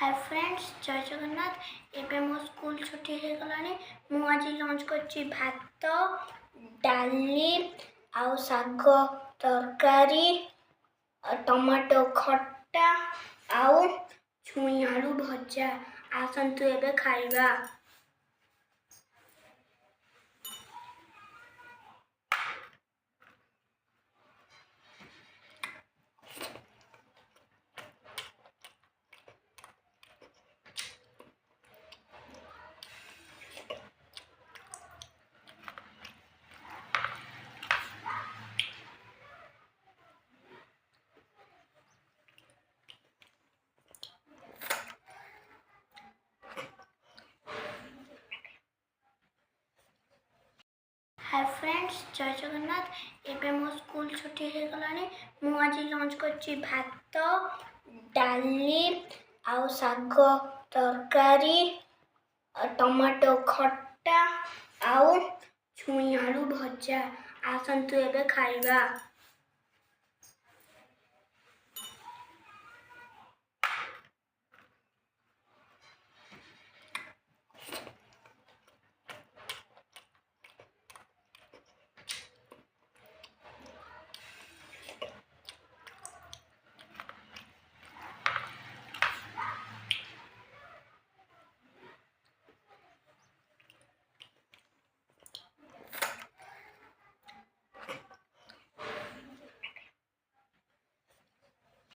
Hi friends जय जगन्नाथ एबे मो स्कूल छुट्टी हो गलानी मु आज लंच करछि भात डाली आउ साग तरकारी टमाटो खट्टा आउ छुई आलू भजा आसंतु एबे खाइबा। हाय फ्रेंड्स जय जगन्नाथ एबे मो स्कूल छुट्टी हो गलानी मु आज लंच करछि भात डाली आउ साग तरकारी टमाटो खट्टा आउ छुई आलू भजा आसंतु एबे खाइबा।